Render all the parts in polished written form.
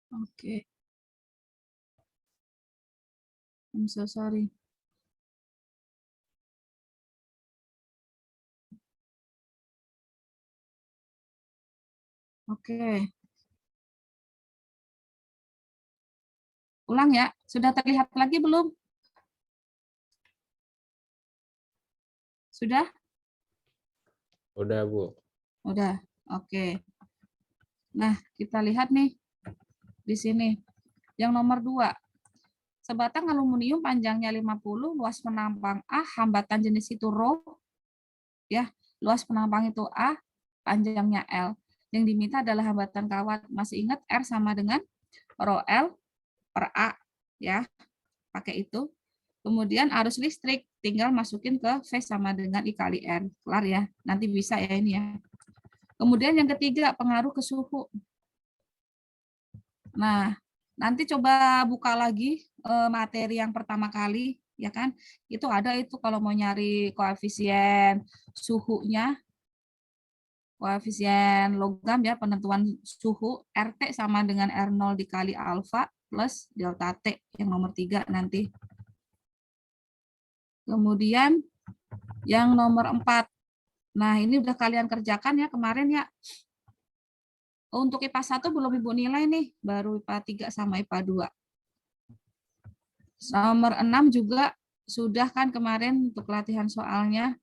Okay. I'm so sorry. Oke. Ulang ya. Sudah terlihat lagi belum? Sudah? Udah, Bu. Udah. Oke. Nah, kita lihat nih di sini. Yang nomor 2. Sebatang aluminium panjangnya 50, luas penampang A, hambatan jenis itu rho, ya. Luas penampang itu A, panjangnya L. Yang diminta adalah hambatan kawat. Masih ingat R sama dengan rho L per A, ya. Pakai itu. Kemudian arus listrik tinggal masukin ke V sama dengan I kali R. Kelar ya. Nanti bisa ya ini ya. Kemudian yang ketiga, pengaruh ke suhu. Nah, nanti coba buka lagi materi yang pertama kali, ya kan? Itu ada itu kalau mau nyari koefisien suhunya, koefisien logam ya, penentuan suhu, RT sama dengan R0 dikali alfa plus delta T yang nomor 3 nanti. Kemudian yang nomor 4. Nah, ini udah kalian kerjakan ya kemarin ya. Untuk IPA 1 belum Ibu nilai nih, baru IPA 3 sama IPA 2. Nomor 6 juga sudah kan kemarin untuk latihan soalnya.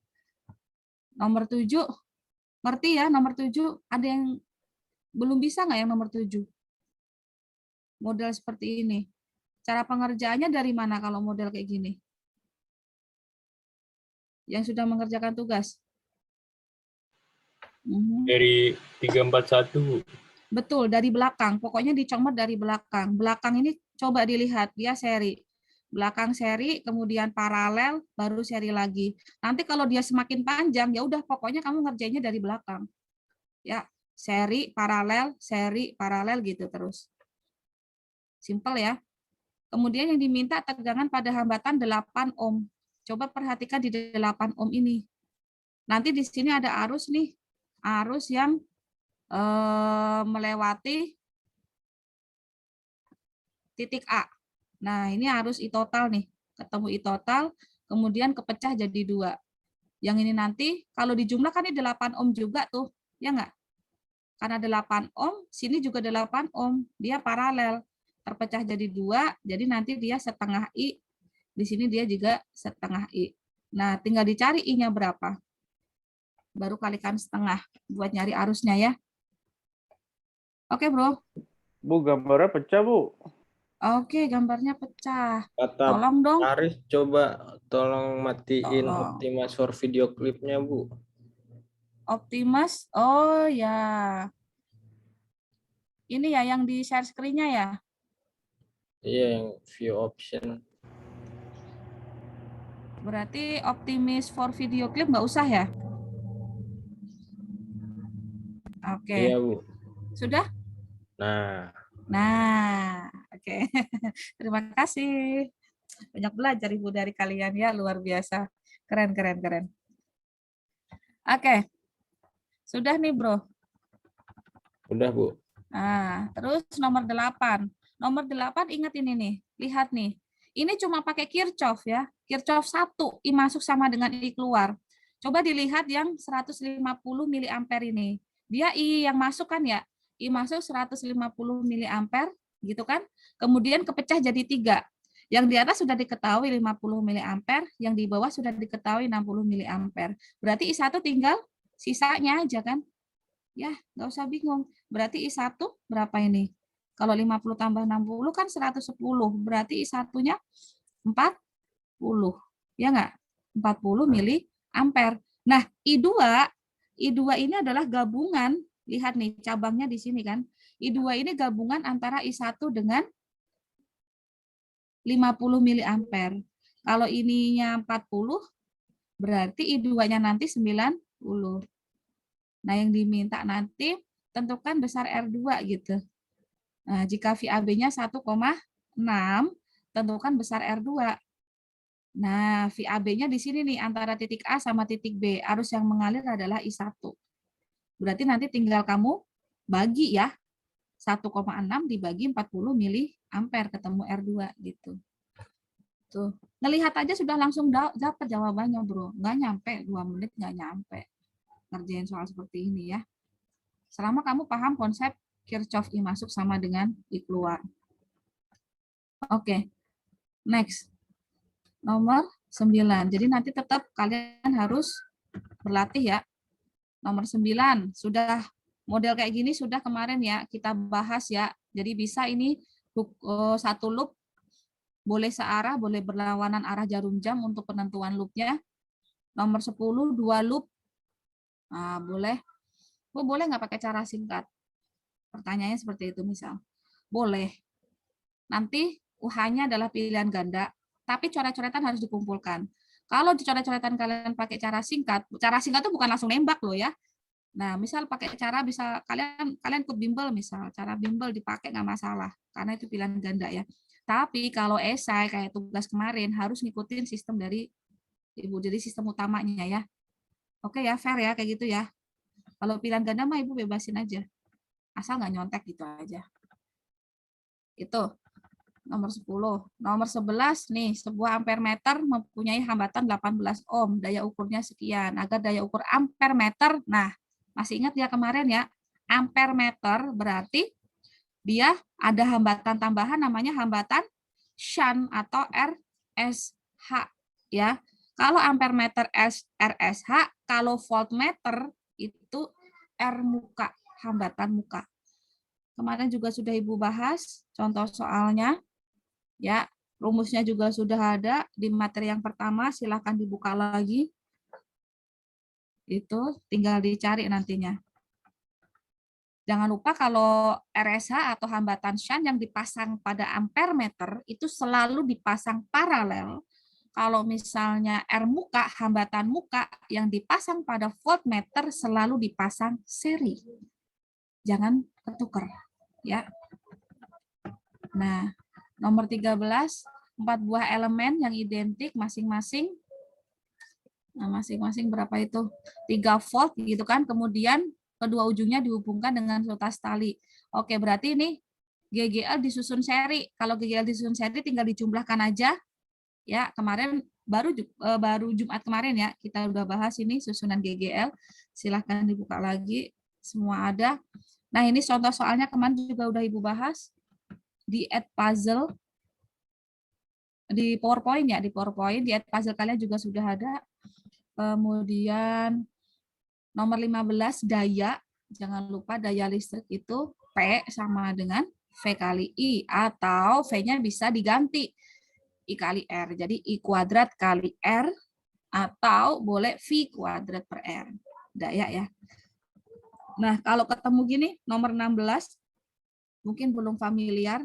Nomor 7, ngerti ya nomor 7? Ada yang belum bisa nggak yang nomor 7? Model seperti ini. Cara pengerjaannya dari mana kalau model kayak gini? Yang sudah mengerjakan tugas? Dari 341, Bu. Betul, dari belakang. Pokoknya dicomot dari belakang. Belakang ini coba dilihat, dia seri. Belakang seri, kemudian paralel, baru seri lagi. Nanti kalau dia semakin panjang, ya udah pokoknya kamu ngerjainnya dari belakang. Ya, seri, paralel gitu terus. Simpel ya. Kemudian yang diminta tegangan pada hambatan 8 ohm. Coba perhatikan di 8 ohm ini. Nanti di sini ada arus nih. Arus yang melewati titik A. Nah, ini arus I total nih. Ketemu I total, kemudian kepecah jadi 2. Yang ini nanti, kalau dijumlahkan ini 8 ohm juga tuh. Ya nggak? Karena 8 ohm, sini juga 8 ohm. Dia paralel. Terpecah jadi 2, jadi nanti dia setengah I. Di sini dia juga setengah I. Nah, tinggal dicari I-nya berapa. Baru kalikan setengah buat nyari arusnya ya. Oke, Bro. Bu, gambarnya pecah, Bu. Oke, gambarnya pecah. Kata Tolong dong. Aris, coba tolong matiin Tolong. Optimus for video klipnya, Bu. Optimus. Oh, ya. Ini ya yang di share screen-nya ya. Iya, yang view option. Berarti Optimus for video clip nggak usah ya? Oke. Iya, Bu. Sudah? Nah, oke. Terima kasih. Banyak belajar Ibu dari kalian ya, luar biasa. Keren, keren, keren. Oke. Sudah nih, Bro. Udah, Bu. Nah, terus nomor 8. Nomor 8 ingat ini nih. Lihat nih. Ini cuma pakai Kirchhoff ya. Kirchhoff 1, I masuk sama dengan I keluar. Coba dilihat yang 150 miliampere ini. Dia I yang masuk kan ya. I masuk 150 miliampere gitu kan. Kemudian kepecah jadi 3. Yang di atas sudah diketahui 50 miliampere, yang di bawah sudah diketahui 60 miliampere. Berarti I1 tinggal sisanya aja kan. Ya, nggak usah bingung. Berarti I1 berapa ini? Kalau 50 tambah 60 kan 110. Berarti I1-nya 40. Ya nggak? 40 miliampere. Nah, I2 ini adalah gabungan. Lihat nih, cabangnya di sini kan. I2 ini gabungan antara I1 dengan 50 miliampere. Kalau ininya 40, berarti I2-nya nanti 90. Nah, yang diminta nanti tentukan besar R2 gitu. Nah, jika VAB-nya 1,6, tentukan besar R2. Nah, VAB-nya di sini nih, antara titik A sama titik B. Arus yang mengalir adalah I1. Berarti nanti tinggal kamu bagi ya. 1,6 dibagi 40 miliampere ketemu R2 gitu. Tuh, ngelihat aja sudah langsung dapat jawabannya, Bro. Nggak nyampe 2 menit, nggak nyampe ngerjain soal seperti ini ya. Selama kamu paham konsep Kirchhoff I masuk sama dengan I keluar. Oke. Next. Nomor 9. Jadi nanti tetap kalian harus berlatih ya. Nomor 9 sudah model kayak gini sudah kemarin ya kita bahas ya. Jadi bisa ini satu loop boleh searah, boleh berlawanan arah jarum jam untuk penentuan loopnya. Nomor 10 2 loop. Nah, boleh. Boleh nggak pakai cara singkat? Pertanyaannya seperti itu misal. Boleh. Nanti UH-nya adalah pilihan ganda, tapi coret-coretan harus dikumpulkan. Kalau di coret-coretan kalian pakai cara singkat itu bukan langsung nembak loh ya. Nah, misal pakai cara bisa kalian ikut bimbel misal, cara bimbel dipakai nggak masalah karena itu pilihan ganda ya. Tapi kalau esai kayak tugas kemarin harus ngikutin sistem dari Ibu, jadi sistem utamanya ya. Oke ya, fair ya kayak gitu ya. Kalau pilihan ganda mah Ibu bebasin aja. Asal nggak nyontek gitu aja. Itu nomor 10. Nomor 11 nih, sebuah ampere meter mempunyai hambatan 18 ohm, daya ukurnya sekian. Agar daya ukur ampere meter, nah masih ingat ya kemarin ya, ampere meter berarti dia ada hambatan tambahan namanya hambatan shunt atau RSH ya. Kalau ampere meter RSH, kalau voltmeter itu R muka, hambatan muka. Kemarin juga sudah Ibu bahas contoh soalnya. Ya, rumusnya juga sudah ada di materi yang pertama, silakan dibuka lagi. Itu tinggal dicari nantinya. Jangan lupa kalau RSH atau hambatan shunt yang dipasang pada ampere meter itu selalu dipasang paralel. Kalau misalnya R muka, hambatan muka yang dipasang pada voltmeter selalu dipasang seri. Jangan ketukar, ya. Nah, nomor 13, 4 buah elemen yang identik masing-masing. Nah, masing-masing berapa itu? 3 volt gitu kan. Kemudian kedua ujungnya dihubungkan dengan sutas tali. Oke, berarti ini GGL disusun seri. Kalau GGL disusun seri tinggal dijumlahkan aja. Ya, kemarin baru Jumat kemarin ya, kita udah bahas ini susunan GGL. Silahkan dibuka lagi. Semua ada. Nah, ini contoh soalnya kemarin juga udah Ibu bahas di Edpuzzle. Di PowerPoint ya, di PowerPoint, di Edpuzzle kalian juga sudah ada. Kemudian nomor 15 daya, jangan lupa daya listrik itu P sama dengan V kali I, atau V-nya bisa diganti I kali R. Jadi I kuadrat kali R, atau boleh V kuadrat per R. Daya ya. Nah, kalau ketemu gini, nomor 16, mungkin belum familiar.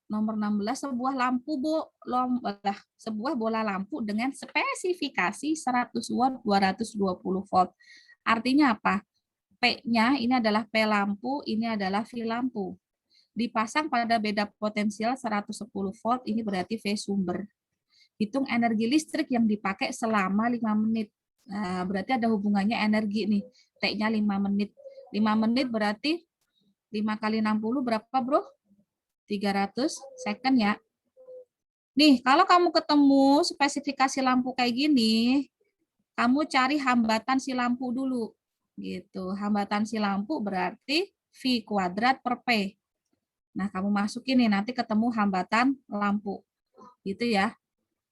Nomor 16, sebuah bola lampu dengan spesifikasi 100 watt 220 volt. Artinya apa? P-nya ini adalah P lampu, ini adalah V lampu. Dipasang pada beda potensial 110 volt, ini berarti V sumber. Hitung energi listrik yang dipakai selama 5 menit. Nah, berarti ada hubungannya energi nih. T-nya 5 menit. 5 menit berarti 5 kali 60 berapa, Bro? 300 second ya. Nih, kalau kamu ketemu spesifikasi lampu kayak gini, kamu cari hambatan si lampu dulu. Gitu. Hambatan si lampu berarti V kuadrat per P. Nah, kamu masukin nih, nanti ketemu hambatan lampu. Gitu ya.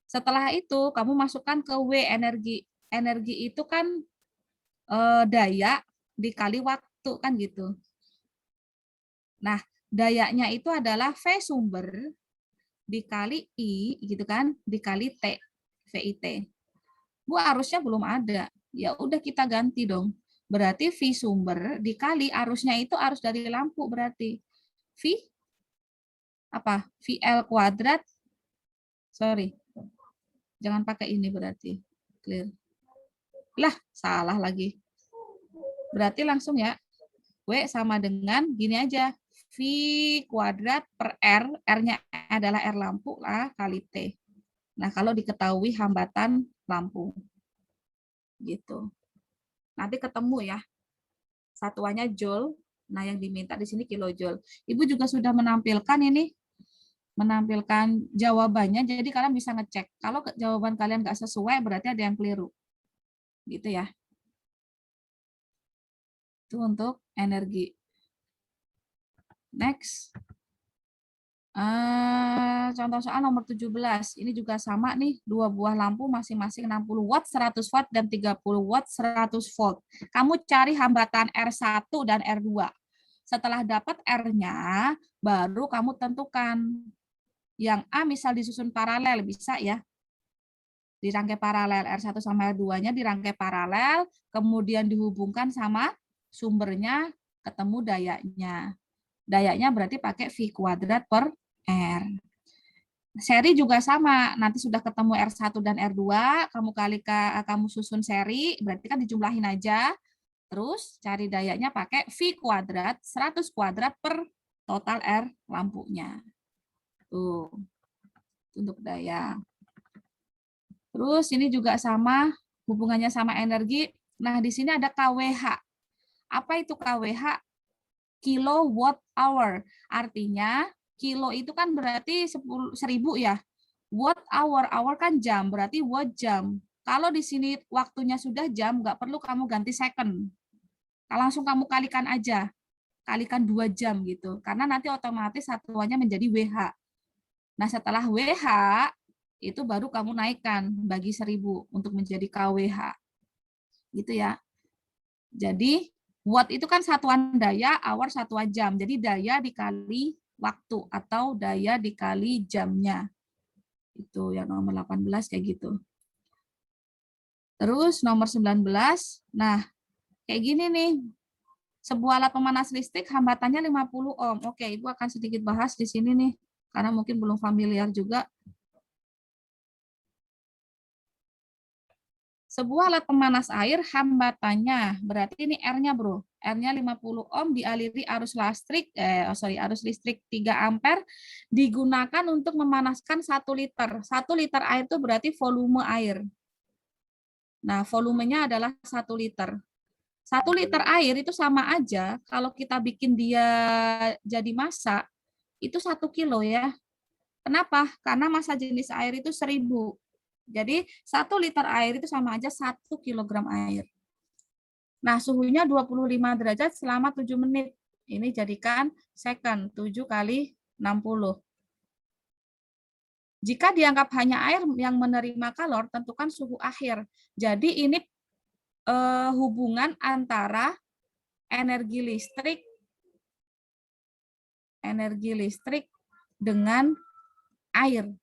Setelah itu, kamu masukkan ke W energi. Energi itu kan daya dikali waktu, kan gitu. Nah, dayanya itu adalah V sumber dikali I gitu kan, dikali T, VIT. Bu, arusnya belum ada. Ya udah kita ganti dong. Berarti V sumber dikali arusnya itu arus dari lampu berarti. V apa? VL kuadrat. Sorry. Jangan pakai ini berarti. Clear. Lah, salah lagi. Berarti langsung ya. W sama dengan gini aja. V kuadrat per R, R-nya adalah R lampu lah kali T. Nah, kalau diketahui hambatan lampu. Gitu. Nanti ketemu ya. satuannya joule. Nah, yang diminta di sini kilojoule. Ibu juga sudah menampilkan ini, menampilkan jawabannya, jadi kalian bisa ngecek. Kalau jawaban kalian nggak sesuai, berarti ada yang keliru. Gitu ya. Itu untuk energi. Next. Contoh soal nomor 17. Ini juga sama nih, dua buah lampu masing-masing 60 watt, 100 watt, dan 30 watt, 100 volt. Kamu cari hambatan R1 dan R2. Setelah dapat R-nya, baru kamu tentukan. Yang A misal disusun paralel, bisa ya. Dirangkai paralel, R1 sama R2-nya dirangkai paralel, kemudian dihubungkan sama sumbernya, ketemu dayanya. Dayanya berarti pakai V kuadrat per R. Seri juga sama, nanti sudah ketemu R1 dan R2, kamu susun seri, berarti kan dijumlahin aja. Terus cari dayanya pakai V kuadrat 100 kuadrat per total R lampunya. Tuh, untuk daya. Terus ini juga sama, hubungannya sama energi. Nah, di sini ada KWH. Apa itu KWH? Kilowatt hour. Artinya, kilo itu kan berarti 1000 ya. Watt hour, hour kan jam, berarti watt jam. Kalau di sini waktunya sudah jam, nggak perlu kamu ganti second. Langsung kamu kalikan aja. Kalikan 2 jam gitu. Karena nanti otomatis satuannya menjadi WH. Nah, setelah WH, itu baru kamu naikkan bagi 1000 untuk menjadi KWH. Gitu ya. Jadi, watt itu kan satuan daya, hour satuan jam. Jadi, daya dikali waktu atau daya dikali jamnya. Itu yang nomor 18 kayak gitu. Terus nomor 19, nah kayak gini nih. Sebuah alat pemanas listrik hambatannya 50 ohm. Oke, Ibu akan sedikit bahas di sini nih, karena mungkin belum familiar juga. Sebuah alat pemanas air hambatannya, berarti ini R-nya bro. R-nya 50 ohm dialiri arus listrik 3 ampere digunakan untuk memanaskan 1 liter. 1 liter air itu berarti volume air. Nah, volumenya adalah 1 liter. 1 liter air itu sama aja kalau kita bikin dia jadi massa, itu 1 kilo ya. Kenapa? Karena massa jenis air itu 1000. Jadi 1 liter air itu sama aja 1 kilogram air. Nah, suhunya 25 derajat selama 7 menit. Ini jadikan second, 7 kali 60. Jika dianggap hanya air yang menerima kalor, tentukan suhu akhir. Jadi ini hubungan antara energi listrik dengan air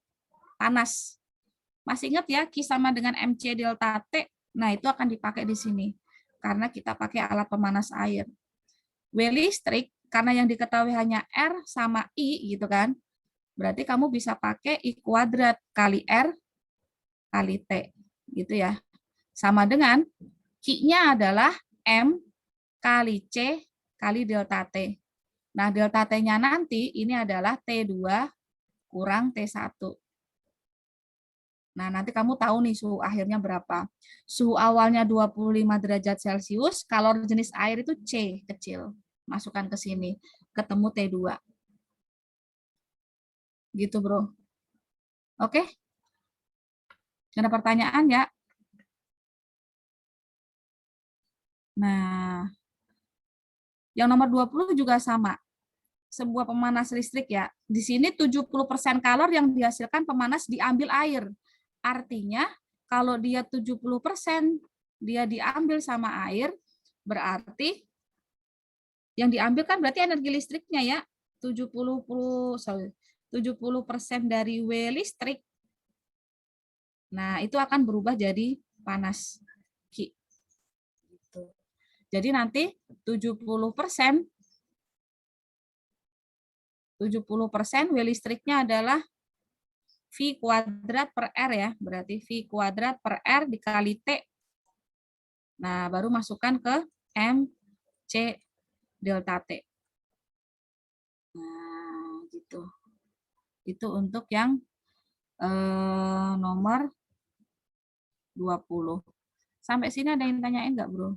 panas. Masih ingat ya, Q sama dengan MC delta T? Nah, itu akan dipakai di sini. Karena kita pakai alat pemanas air. W listrik, karena yang diketahui hanya R sama I, gitu kan. Berarti kamu bisa pakai I kuadrat kali R kali T. Gitu ya. Sama dengan Q-nya adalah M kali C kali delta T. Nah, delta T-nya nanti ini adalah T2 kurang T1. Nah, nanti kamu tahu nih suhu akhirnya berapa. Suhu awalnya 25 derajat Celcius, kalor jenis air itu C kecil. Masukkan ke sini, ketemu T2. Gitu, bro. Oke? Ada pertanyaan ya? Nah, yang nomor 20 juga sama. Sebuah pemanas listrik ya. Di sini 70% kalor yang dihasilkan pemanas diambil air. Artinya kalau dia 70% dia diambil sama air, berarti yang diambil kan berarti energi listriknya ya. 70% dari W listrik. Nah, itu akan berubah jadi panas. Jadi nanti 70% W listriknya adalah V kuadrat per R ya, berarti V kuadrat per R dikali T. Nah, baru masukkan ke M, C, delta T. Nah, gitu. Itu untuk yang nomor 20. Sampai sini ada yang tanyain nggak, bro?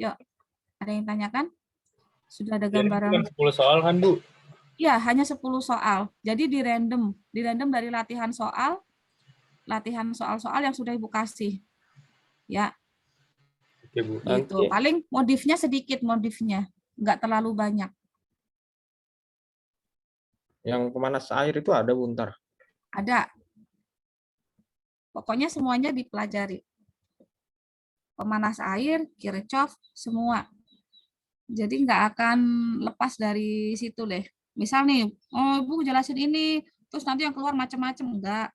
Yuk, ada yang tanyakan? Sudah ada Jadi gambaran? cuma 10 soal kan, Bu? Ya, hanya 10 soal. Jadi di random dari latihan soal-soal yang sudah Ibu kasih. Ya, Oke, Bu. gitu. Nanti Paling modifnya sedikit, nggak terlalu banyak. yang pemanas air itu ada Bu ntar. Ada. Pokoknya semuanya dipelajari. Pemanas air, Kirchhoff, semua. Jadi nggak akan lepas dari situ deh. Misal nih, oh Ibu jelasin ini, terus nanti yang keluar macam-macam. Enggak.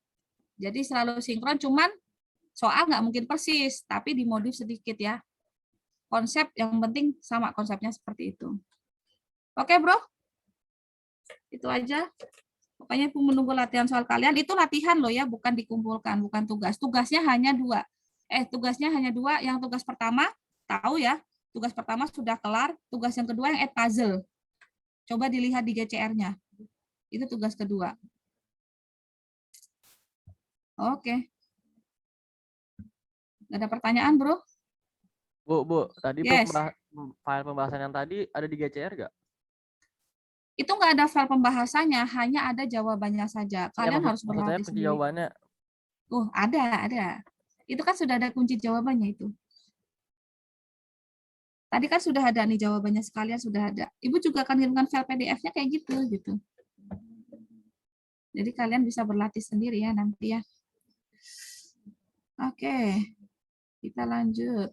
Jadi selalu sinkron, cuman soal nggak mungkin persis, tapi dimodif sedikit ya. Konsep yang penting sama konsepnya seperti itu. Oke bro? Itu aja. Pokoknya Ibu menunggu latihan soal kalian. Itu latihan loh ya, bukan dikumpulkan, bukan tugas. Tugasnya hanya 2. Tugasnya hanya 2. Yang tugas pertama, tahu ya, tugas pertama sudah kelar. Tugas yang kedua yang add puzzle. Coba dilihat di GCR-nya. Itu tugas kedua. Oke. Nggak ada pertanyaan, bro? Bu, tadi Yes. file pembahasan yang tadi ada di GCR nggak? Itu nggak ada file pembahasannya, hanya ada jawabannya saja. Kalian harus Maksud saya berlatih kunci sendiri. jawabannya. Ada. Itu kan sudah ada kunci jawabannya itu. Tadi kan sudah ada nih jawabannya, sekalian sudah ada. Ibu juga akan kirimkan file PDF-nya kayak gitu. Jadi kalian bisa berlatih sendiri ya nanti ya. Oke, kita lanjut.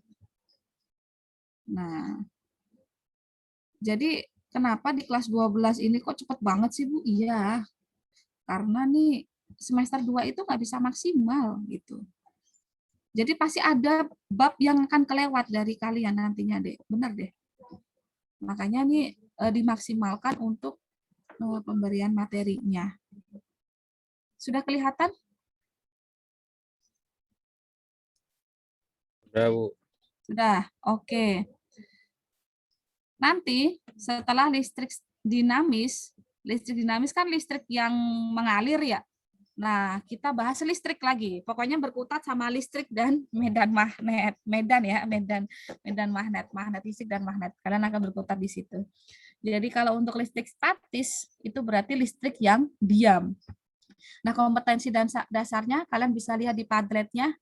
Nah, jadi kenapa di kelas 12 ini kok cepet banget sih Bu? Iya, karena nih semester 2 itu nggak bisa maksimal gitu. Jadi pasti ada bab yang akan kelewat dari kalian nantinya deh, benar deh. Makanya nih dimaksimalkan untuk pemberian materinya. Sudah kelihatan? Udah Bu. Sudah, oke. Nanti setelah listrik dinamis kan listrik yang mengalir ya. Nah, kita bahas listrik lagi. Pokoknya berkutat sama listrik dan medan magnet. Medan magnet listrik dan magnet. Kalian akan berkutat di situ. Jadi kalau untuk listrik statis itu berarti listrik yang diam. Nah, kompetensi dasarnya kalian bisa lihat di Padletnya.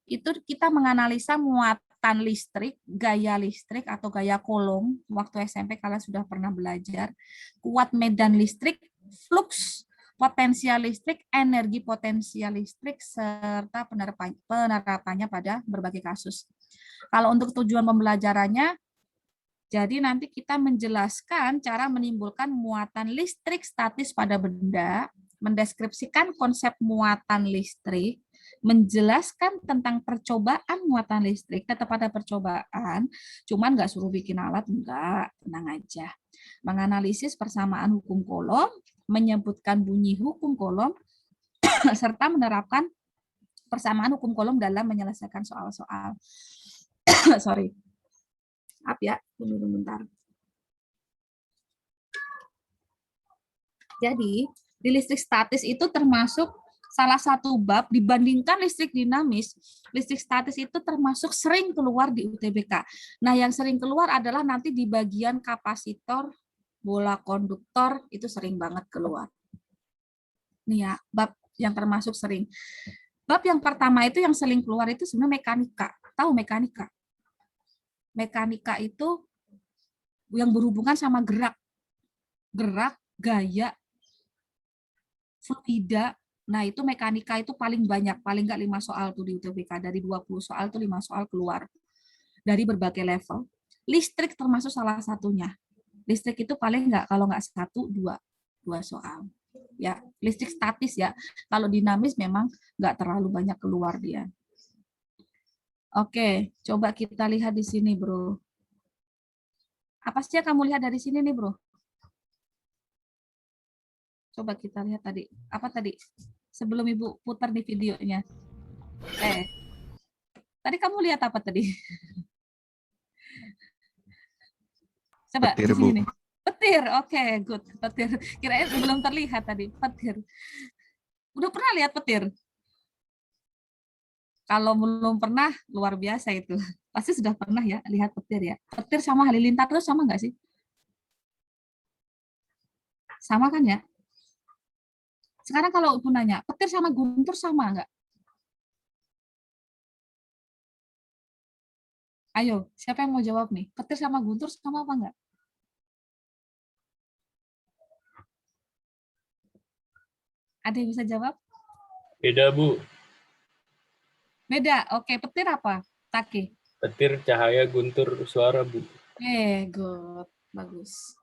Itu kita menganalisa muatan listrik, gaya listrik atau gaya Coulomb. Waktu SMP kalian sudah pernah belajar. Kuat medan listrik, flux potensial listrik, energi potensial listrik, serta penerapannya pada berbagai kasus. Kalau untuk tujuan pembelajarannya, jadi nanti kita menjelaskan cara menimbulkan muatan listrik statis pada benda, mendeskripsikan konsep muatan listrik, menjelaskan tentang percobaan muatan listrik, tetap ada percobaan, cuman nggak suruh bikin alat, enggak, tenang aja. Menganalisis persamaan hukum Coulomb, menyebutkan bunyi hukum Coulomb, serta menerapkan persamaan hukum Coulomb dalam menyelesaikan soal-soal. Sorry. Maaf ya, tunggu bentar. Jadi, di listrik statis itu termasuk salah satu bab dibandingkan listrik dinamis. Listrik statis itu termasuk sering keluar di UTBK. Nah, yang sering keluar adalah nanti di bagian kapasitor, bola konduktor, itu sering banget keluar. Nih ya, bab yang termasuk sering. Bab yang pertama itu yang sering keluar itu sebenarnya mekanika. Tahu mekanika? Mekanika itu yang berhubungan sama gerak, gaya, fluida. Nah, itu mekanika itu paling banyak, paling nggak 5 soal tuh di UTBK. Dari 20 soal tuh 5 soal keluar dari berbagai level. Listrik termasuk salah satunya. Listrik itu paling nggak, kalau nggak 1, 2 soal. Ya, listrik statis ya. Kalau dinamis memang nggak terlalu banyak keluar dia. Oke, coba kita lihat di sini, Bro. Apa sih yang kamu lihat dari sini nih, Bro? Coba kita lihat tadi. Apa tadi? Sebelum Ibu putar di videonya. Tadi kamu lihat apa tadi? Coba Petir, di sini Bu. nih. Petir, oke, good. Petir. Kirain belum terlihat tadi. Petir. Udah pernah lihat petir? Kalau belum pernah, luar biasa itu. Pasti sudah pernah ya lihat petir ya. Petir sama halilintar terus sama nggak sih? Sama kan ya? Sekarang kalau Ibu nanya, petir sama guntur sama nggak? Ayo, siapa yang mau jawab nih? Petir sama guntur sama apa nggak? Ada yang bisa jawab? Beda, Bu. Beda. Oke, petir apa? Taki. Petir, cahaya, guntur, suara, Bu. Good. Bagus.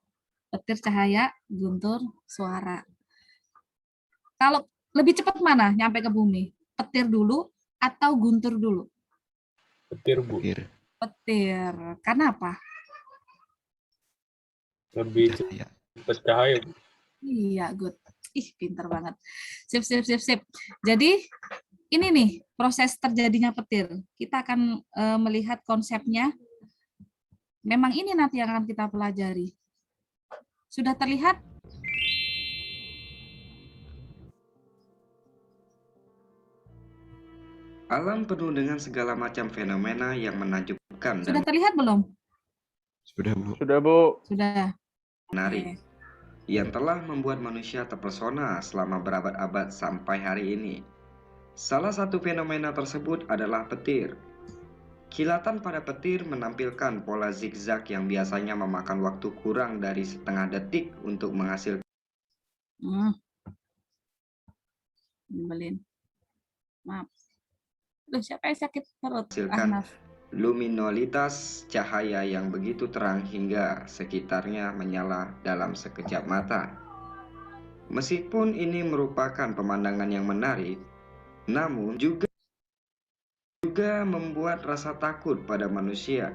Petir, cahaya, guntur, suara. Kalau lebih cepat mana nyampe ke bumi? Petir dulu atau guntur dulu? Petir, Bu. Petir. Karena apa? Lebih cepat cahaya, Bu. Iya, good. Ih, pinter banget. Sip, sip, sip, sip. Jadi, ini nih proses terjadinya petir. Kita akan melihat konsepnya. Memang ini nanti yang akan kita pelajari. Sudah terlihat? Alam penuh dengan segala macam fenomena yang menakjubkan Sudah dan terlihat belum? Sudah, Bu. Sudah, Bu. Sudah. menarik, yang telah membuat manusia terpesona selama berabad-abad sampai hari ini. Salah satu fenomena tersebut adalah petir. Kilatan pada petir menampilkan pola zigzag yang biasanya memakan waktu kurang dari setengah detik untuk menghasilkan Nyebelin. Maaf. Loh, siapa yang sakit perut? Ahnaf. luminolitas cahaya yang begitu terang hingga sekitarnya menyala dalam sekejap mata. Meskipun ini merupakan pemandangan yang menarik, namun juga membuat rasa takut pada manusia.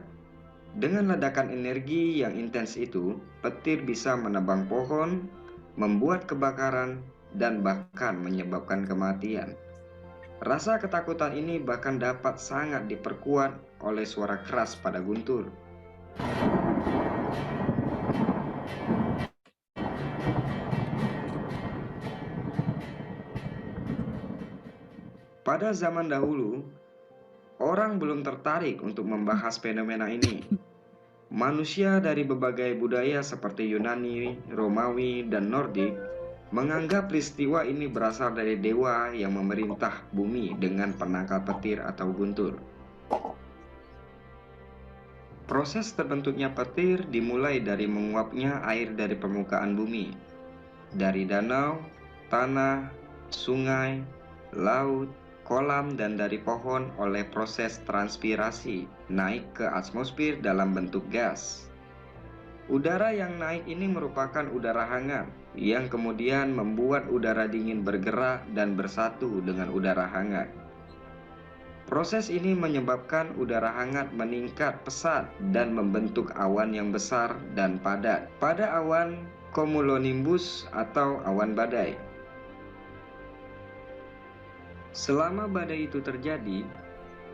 Dengan ledakan energi yang intens itu, petir bisa menebang pohon, membuat kebakaran, dan bahkan menyebabkan kematian. Rasa ketakutan ini bahkan dapat sangat diperkuat oleh suara keras pada guntur. Pada zaman dahulu, orang belum tertarik untuk membahas fenomena ini. Manusia dari berbagai budaya seperti Yunani, Romawi, dan Nordik menganggap peristiwa ini berasal dari dewa yang memerintah bumi dengan penangkal petir atau guntur. Proses terbentuknya petir dimulai dari menguapnya air dari permukaan bumi, dari danau, tanah, sungai, laut, kolam, dan dari pohon oleh proses transpirasi naik ke atmosfer dalam bentuk gas. Udara yang naik ini merupakan udara hangat yang kemudian membuat udara dingin bergerak dan bersatu dengan udara hangat. Proses ini menyebabkan udara hangat meningkat pesat dan membentuk awan yang besar dan padat pada awan cumulonimbus atau awan badai. Selama badai itu terjadi,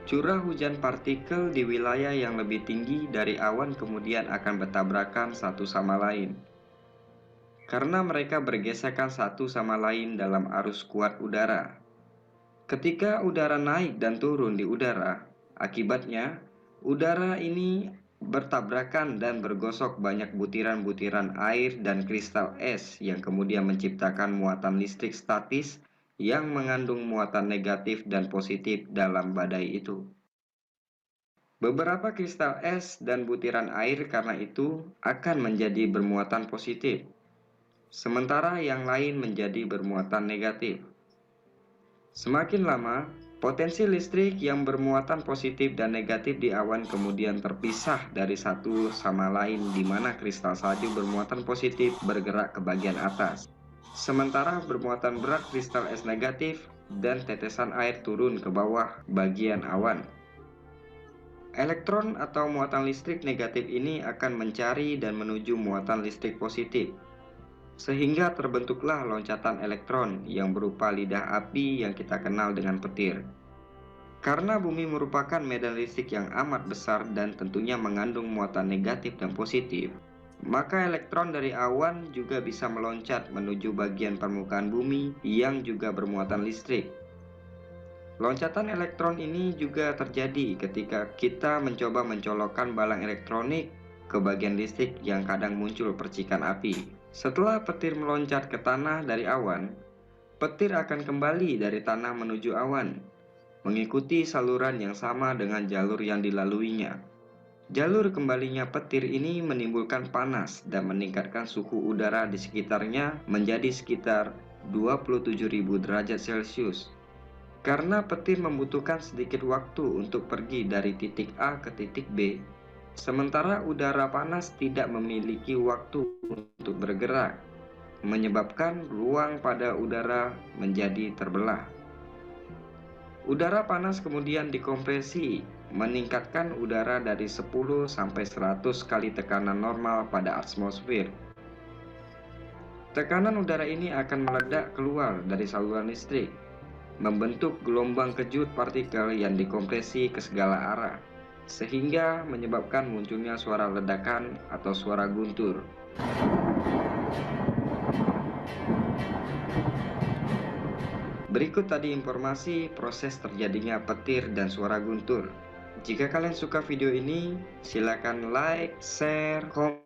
curah hujan partikel di wilayah yang lebih tinggi dari awan kemudian akan bertabrakan satu sama lain. Karena mereka bergesekan satu sama lain dalam arus kuat udara. Ketika udara naik dan turun di udara, akibatnya udara ini bertabrakan dan bergosok banyak butiran-butiran air dan kristal es yang kemudian menciptakan muatan listrik statis yang mengandung muatan negatif dan positif dalam badai itu. Beberapa kristal es dan butiran air karena itu akan menjadi bermuatan positif, sementara yang lain menjadi bermuatan negatif. Semakin lama, potensi listrik yang bermuatan positif dan negatif di awan kemudian terpisah dari satu sama lain, di mana kristal salju bermuatan positif bergerak ke bagian atas, sementara bermuatan berat kristal es negatif dan tetesan air turun ke bawah bagian awan. Elektron atau muatan listrik negatif ini akan mencari dan menuju muatan listrik positif, sehingga terbentuklah loncatan elektron yang berupa lidah api yang kita kenal dengan petir. Karena bumi merupakan medan listrik yang amat besar dan tentunya mengandung muatan negatif dan positif, maka elektron dari awan juga bisa meloncat menuju bagian permukaan bumi yang juga bermuatan listrik. Loncatan elektron ini juga terjadi ketika kita mencoba mencolokkan balang elektronik ke bagian listrik yang kadang muncul percikan api. Setelah petir meloncat ke tanah dari awan, petir akan kembali dari tanah menuju awan, mengikuti saluran yang sama dengan jalur yang dilaluinya. Jalur kembalinya petir ini menimbulkan panas dan meningkatkan suhu udara di sekitarnya menjadi sekitar 27.000 derajat Celcius. Karena petir membutuhkan sedikit waktu untuk pergi dari titik A ke titik B, sementara udara panas tidak memiliki waktu untuk bergerak, menyebabkan ruang pada udara menjadi terbelah. Udara panas kemudian dikompresi, meningkatkan udara dari 10 sampai 100 kali tekanan normal pada atmosfer. Tekanan udara ini akan meledak keluar dari saluran listrik, membentuk gelombang kejut partikel yang dikompresi ke segala arah, sehingga menyebabkan munculnya suara ledakan atau suara guntur. Berikut tadi informasi proses terjadinya petir dan suara guntur. Jika kalian suka video ini, silakan like, share, komen.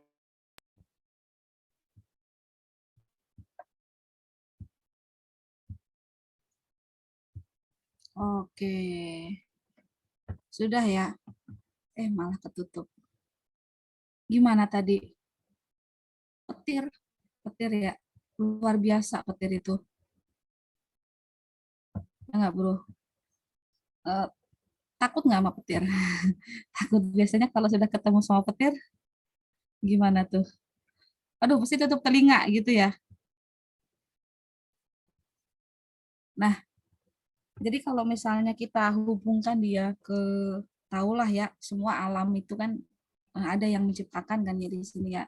Oke. Sudah ya? Malah ketutup. Gimana tadi? Petir ya. Luar biasa petir itu. Enggak, Bro? Takut nggak sama petir? Takut biasanya kalau sudah ketemu sama petir, gimana tuh? Aduh, mesti tutup telinga gitu ya. Nah, jadi kalau misalnya kita hubungkan dia ke, tahulah ya, semua alam itu kan ada yang menciptakan kan ya di sini ya.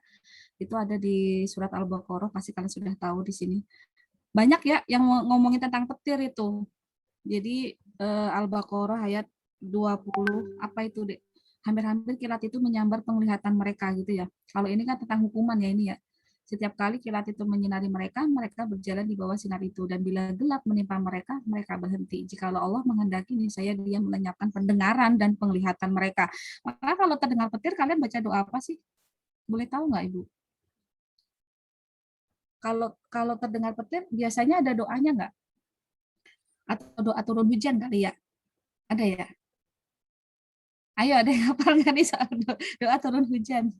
Itu ada di surat Al-Baqarah, pasti kalian sudah tahu di sini. Banyak ya yang ngomongin tentang petir itu. Jadi Al-Baqarah ayat 20, apa itu, Dek? Hampir-hampir kilat itu menyambar penglihatan mereka gitu ya. Kalau ini kan tentang hukuman ya ini ya. Setiap kali kilat itu menyinari mereka, mereka berjalan di bawah sinar itu. Dan bila gelap menimpa mereka, mereka berhenti. Jikalau Allah menghendaki, niscaya Dia melenyapkan pendengaran dan penglihatan mereka. Maka kalau terdengar petir, kalian baca doa apa sih? Boleh tahu nggak, Ibu? Kalau terdengar petir, biasanya ada doanya nggak? Atau doa turun hujan kali ya? Ada ya? Ayo, ada yang hafal nggak nih soal doa turun hujan?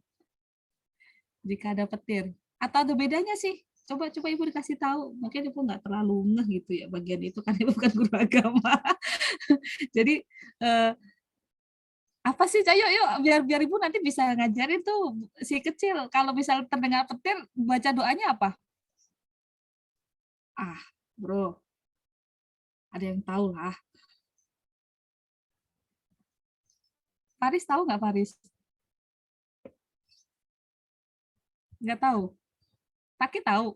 Jika ada petir. Atau ada bedanya sih? Coba Ibu dikasih tahu. Mungkin Ibu nggak terlalu ngeh gitu ya bagian itu, kan Ibu bukan guru agama. Jadi apa sih? Ayo yuk biar Ibu nanti bisa ngajarin tuh si kecil. Kalau misal terdengar petir, baca doanya apa? Bro. Ada yang tahu lah. Faris tahu nggak, Faris? Nggak tahu. Taki tahu.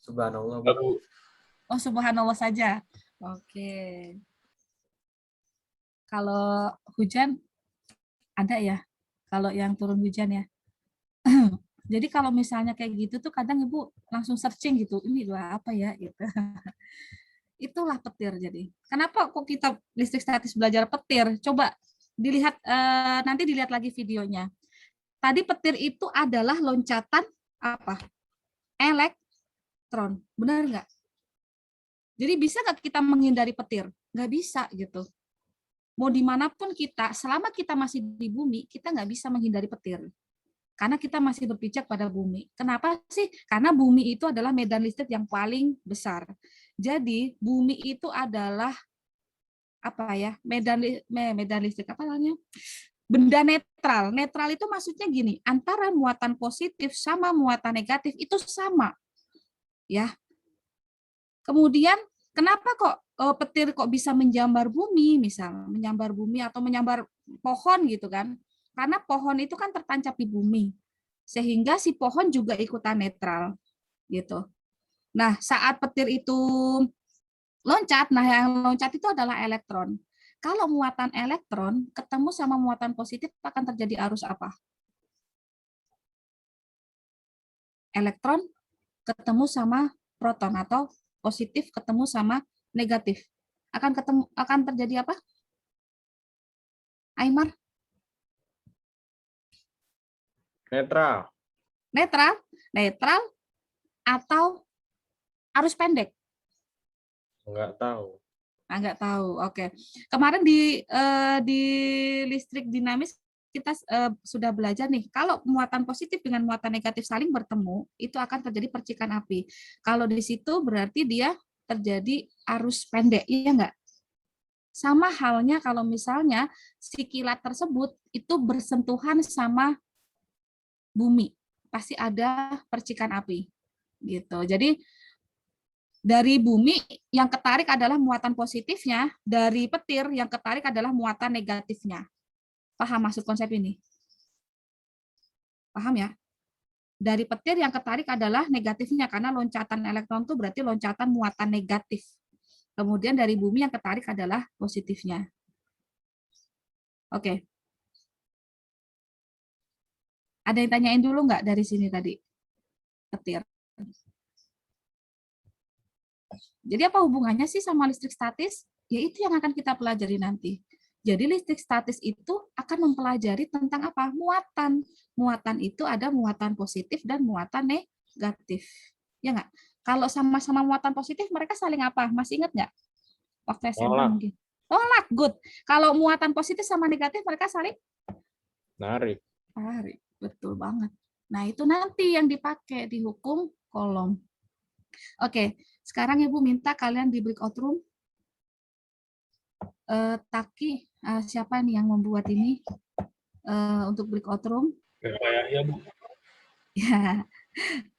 Subhanallah. Bu. Oh, subhanallah saja. Oke. Kalau hujan ada ya? Kalau yang turun hujan ya. Jadi kalau misalnya kayak gitu tuh kadang Ibu langsung searching gitu. Ini doa apa ya gitu. Itulah petir jadi. Kenapa kok kita listrik statis belajar petir? Coba dilihat nanti dilihat lagi videonya. Tadi petir itu adalah loncatan apa? Elektron. Benar nggak? Jadi bisa nggak kita menghindari petir? Nggak bisa gitu. Mau dimanapun kita, selama kita masih di bumi, kita nggak bisa menghindari petir. Karena kita masih berpijak pada bumi. Kenapa sih? Karena bumi itu adalah medan listrik yang paling besar. Jadi bumi itu adalah apa ya? Medan listrik apa namanya? Benda netral. Netral itu maksudnya gini, antara muatan positif sama muatan negatif itu sama. Ya. Kemudian kenapa kok petir kok bisa menjambar bumi, misal menyambar bumi atau menyambar pohon gitu kan? Karena pohon itu kan tertancap di bumi, sehingga si pohon juga ikutan netral, gitu. Nah, saat petir itu loncat, nah yang loncat itu adalah elektron. Kalau muatan elektron ketemu sama muatan positif akan terjadi arus apa? Elektron ketemu sama proton atau positif ketemu sama negatif. Akan terjadi apa? Aymar? Netral. Netral atau arus pendek? Enggak tahu. Nggak tahu. Oke. Kemarin di listrik dinamis kita sudah belajar nih, kalau muatan positif dengan muatan negatif saling bertemu, itu akan terjadi percikan api. Kalau di situ berarti dia terjadi arus pendek, iya nggak? Sama halnya kalau misalnya si kilat tersebut itu bersentuhan sama bumi, pasti ada percikan api. Gitu. Jadi dari bumi yang ketarik adalah muatan positifnya, dari petir yang ketarik adalah muatan negatifnya. Paham maksud konsep ini? Paham ya? Dari petir yang ketarik adalah negatifnya, karena loncatan elektron itu berarti loncatan muatan negatif. Kemudian dari bumi yang ketarik adalah positifnya. Oke. Ada yang tanyain dulu nggak dari sini tadi? Petir. Jadi apa hubungannya sih sama listrik statis? Ya itu yang akan kita pelajari nanti. Jadi listrik statis itu akan mempelajari tentang apa? Muatan. Muatan itu ada muatan positif dan muatan negatif. Ya nggak? Kalau sama-sama muatan positif, mereka saling apa? Masih ingat nggak? Waktu SMA Tolak. mungkin. Tolak, good. Kalau muatan positif sama negatif, mereka saling Narik. tarik. Betul banget. Nah, itu nanti yang dipakai di hukum Coulomb. Oke, sekarang Ibu minta kalian di breakout room. Taki, siapa nih yang membuat ini untuk breakout room? Ya, Bu. Ya,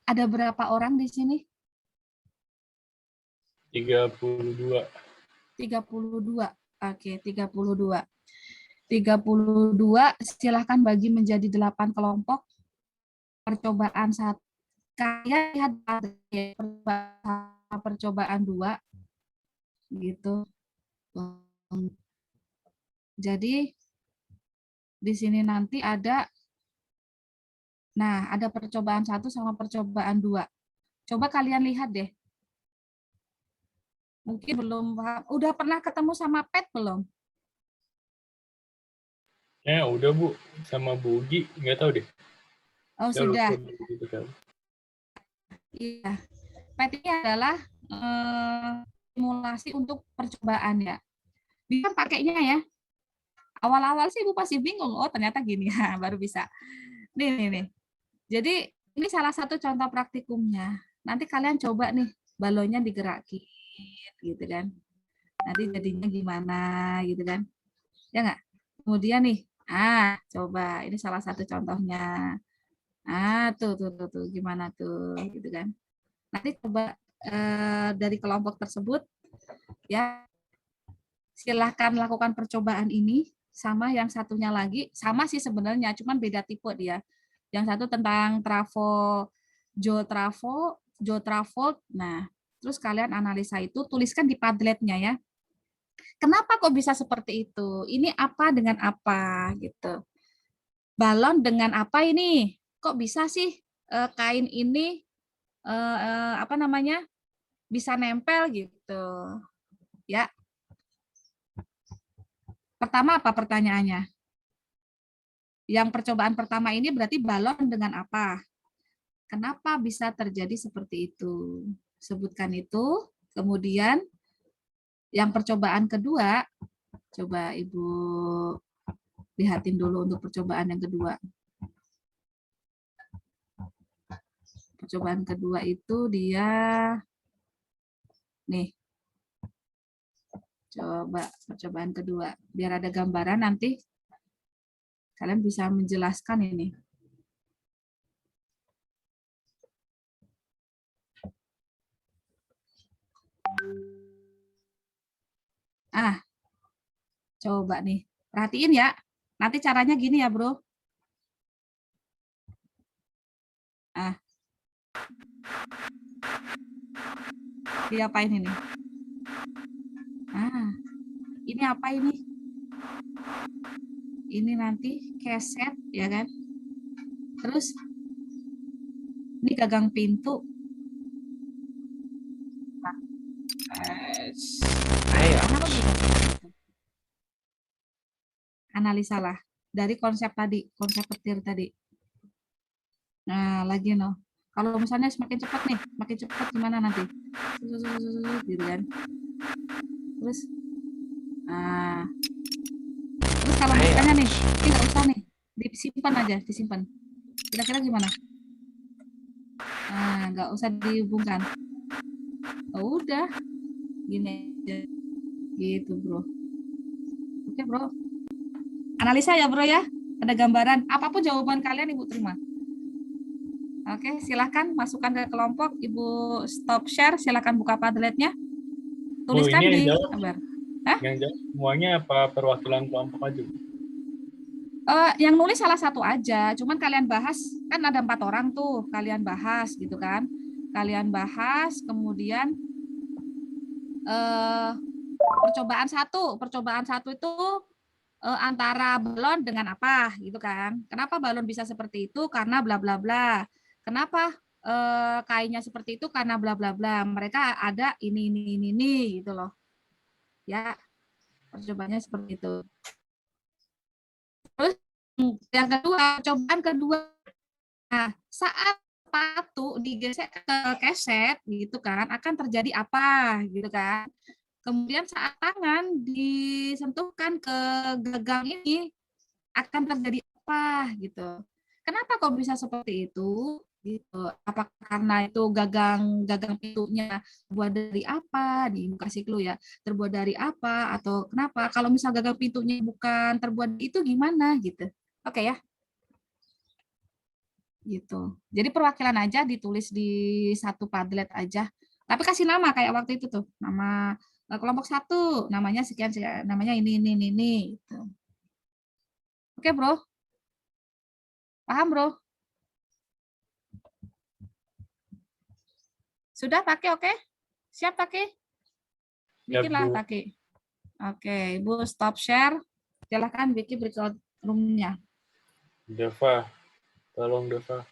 ada berapa orang di sini? 32. 32. Oke, 32. 32, silahkan bagi menjadi 8 kelompok. Percobaan 1. Kalian lihat percobaan 2. Gitu. Jadi di sini nanti ada, nah ada percobaan 1 sama percobaan 2. Coba kalian lihat deh. Mungkin belum paham. Udah pernah ketemu sama PET belum? Ya udah Bu, sama Bu Ugi, nggak tahu deh. Oh Saya sudah. lupa gitu kan. Iya. PET ini adalah simulasi untuk percobaan ya. Bisa pakainya ya. Awal-awal sih Ibu pasti bingung. Oh ternyata gini ya, baru bisa. Nih. Jadi ini salah satu contoh praktikumnya. Nanti kalian coba nih balonnya digerakin, gitu kan. Nanti jadinya gimana, gitu kan. Ya nggak? Kemudian nih, coba ini salah satu contohnya. Tuh, gimana tuh, gitu kan. Nanti coba dari kelompok tersebut, ya silahkan lakukan percobaan ini sama yang satunya lagi, sama sih sebenarnya, cuman beda tipe dia. Yang satu tentang Joule Travolt. Nah, terus kalian analisa itu, tuliskan di Padletnya ya. Kenapa kok bisa seperti itu? Ini apa dengan apa gitu. Balon dengan apa ini? Kok bisa sih kain ini bisa nempel gitu. Ya. Pertama apa pertanyaannya? Yang percobaan pertama ini berarti balon dengan apa? Kenapa bisa terjadi seperti itu? Sebutkan itu. Kemudian yang percobaan kedua, coba Ibu lihatin dulu untuk percobaan yang kedua. Percobaan kedua itu dia, nih, coba percobaan kedua. Biar ada gambaran nanti kalian bisa menjelaskan ini. Coba nih, perhatiin ya. Nanti caranya gini ya, bro. Diapain ini? Ini apa ini? Ini nanti keset, ya kan? Terus, ini gagang pintu. Nah, Ayo. Kenapa bisa seperti itu? Analisa lah dari konsep tadi, konsep petir tadi. Nah, lagi no. Kalau misalnya semakin cepat nih, makin cepat gimana nanti? Gitu kan. Terus, nah, terus kalau misalnya nih, ini nggak usah nih, disimpan aja, disimpan. Kira-kira gimana? Nah, nggak usah dihubungkan. Oh, udah, gini aja. Gitu, bro. Oke, bro. Analisa ya, bro ya. Ada gambaran. Apapun jawaban kalian, Ibu terima. Oke, silakan masukkan ke kelompok. Ibu stop share, silakan buka Padlet-nya. Tuliskan ini di yang jawab, kabar. yang jawab semuanya apa perwakilan kelompok aja, Bu? Yang nulis salah satu aja, cuman kalian bahas, kan ada 4 orang tuh, kalian bahas gitu kan. Kalian bahas, kemudian percobaan satu itu antara balon dengan apa gitu kan. Kenapa balon bisa seperti itu? Karena bla bla bla. Kenapa kainnya seperti itu? Karena bla bla bla. Mereka ada ini gitu loh. Ya, percobaannya seperti itu. Terus yang kedua, percobaan kedua. Nah, saat sepatu digesek ke keset gitu kan, akan terjadi apa gitu kan. Kemudian saat tangan disentuhkan ke gagang ini akan terjadi apa gitu. Kenapa kok bisa seperti itu? Gitu. Apakah karena itu gagang pintunya terbuat dari apa? Nih kasih clue ya. Terbuat dari apa atau kenapa? Kalau misal gagang pintunya bukan terbuat dari itu gimana gitu. Oke ya. Gitu. Jadi perwakilan aja ditulis di satu Padlet aja. Tapi kasih nama kayak waktu itu tuh. Nama kelompok 1, namanya sekian, namanya ini gitu. Oke, Bro. Paham, Bro? Sudah pakai, oke? Siap pakai? Siap, Bikinlah Bu. pakai. Oke, Ibu stop share. Silakan bikin breakout room-nya. Deva, tolong Deva.